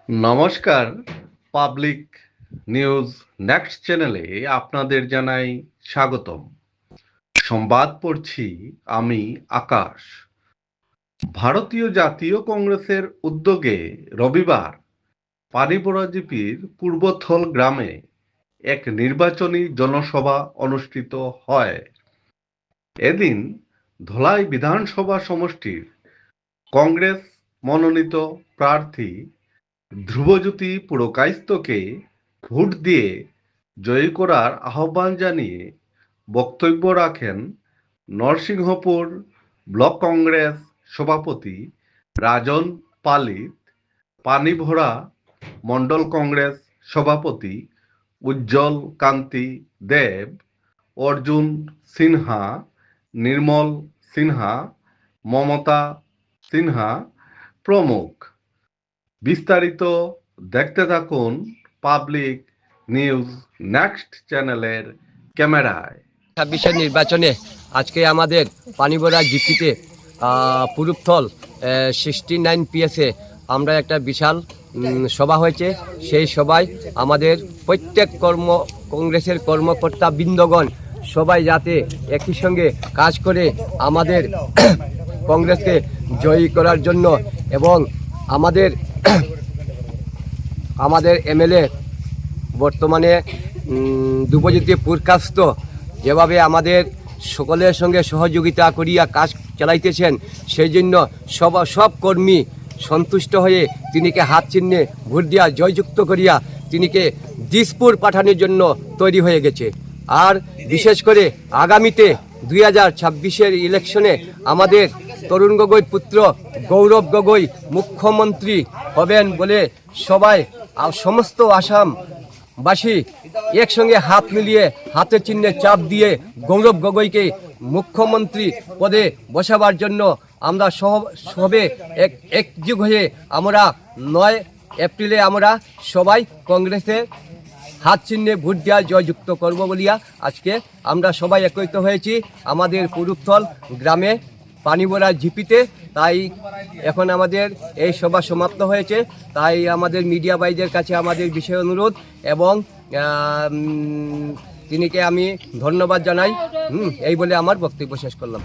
নমস্কার। Public news next চ্যানেলে আপনাদের জানাই স্বাগতম। সংবাদ পড়ছি আমি আকাশ। ভারতীয় জাতীয় কংগ্রেসের উদ্যোগে রবিবার পানিপড়া জিপির পূর্বথল গ্রামে এক নির্বাচনী জনসভা অনুষ্ঠিত হয়। এদিন ধলাই বিধানসভা সমষ্টির কংগ্রেস মনোনীত প্রার্থী ধ্রুবজ্যোতি পুরকায়স্থকে ভোট দিয়ে জয়ী করার আহ্বান জানিয়ে বক্তব্য রাখেন নরসিংহপুর ব্লক কংগ্রেস সভাপতি রাজন পালিত, পানিভরা মণ্ডল কংগ্রেস সভাপতি উজ্জ্বল কান্তি দেব, অর্জুন সিনহা, নির্মল সিনহা, মমতা সিনহা প্রমুখ। বিস্তারিত দেখতে থাকুন পাবলিক নিউজ নেক্সট চ্যানেলের ক্যামেরায়। 26-এর নির্বাচনে আজকে আমাদের পানিভরা জিপিতে পুরুপথল 69 পিএসে আমরা একটা বিশাল সভা হয়েছে। সেই সভায় আমাদের প্রত্যেক কংগ্রেসের কর্মকর্তা বৃন্দগণ সবাই যাতে একই সঙ্গে কাজ করে আমাদের কংগ্রেসকে জয়ী করার জন্য এবং আমাদের এমএলএ বর্তমানে ধ্রুবজ্যোতি পুরকায়স্থ যেভাবে আমাদের সকলের সঙ্গে সহযোগিতা করিয়া কাজ চালাইতেছেন, সেই জন্য সব কর্মী সন্তুষ্ট হয়ে তিনিকে হাত চিহ্নে ভোট দিয়া জয়যুক্ত করিয়া তিনিকে দিসপুর পাঠানোর জন্য তৈরি হয়ে গেছে। আর বিশেষ করে আগামীতে 2026-এর ইলেকশনে আমাদের তরুণ গগৈর পুত্র গৌরব গগৈ মুখ্যমন্ত্রী হবেন বলে সবাই সমস্ত আসামবাসী একসঙ্গে হাত মিলিয়ে হাতের চিহ্নে চাপ দিয়ে গৌরব গগৈকে মুখ্যমন্ত্রী পদে বসাবার জন্য আমরা সবে একযুগ হয়ে আমরা 9 এপ্রিলে আমরা সবাই কংগ্রেসে হাত চিহ্নে ভোট দেওয়া জয়যুক্ত করব বলিয়া আজকে আমরা সবাই একত্রিত হয়েছি আমাদের পুরুপথল গ্রামে পানিভরা জিপিতে। তাই এখন আমাদের এই সভা সমাপ্ত হয়েছে। তাই আমাদের মিডিয়া ভাইদের কাছে আমাদের বিশেষ অনুরোধ এবং তিনিকে আমি ধন্যবাদ জানাই। এই বলে আমার বক্তব্য শেষ করলাম।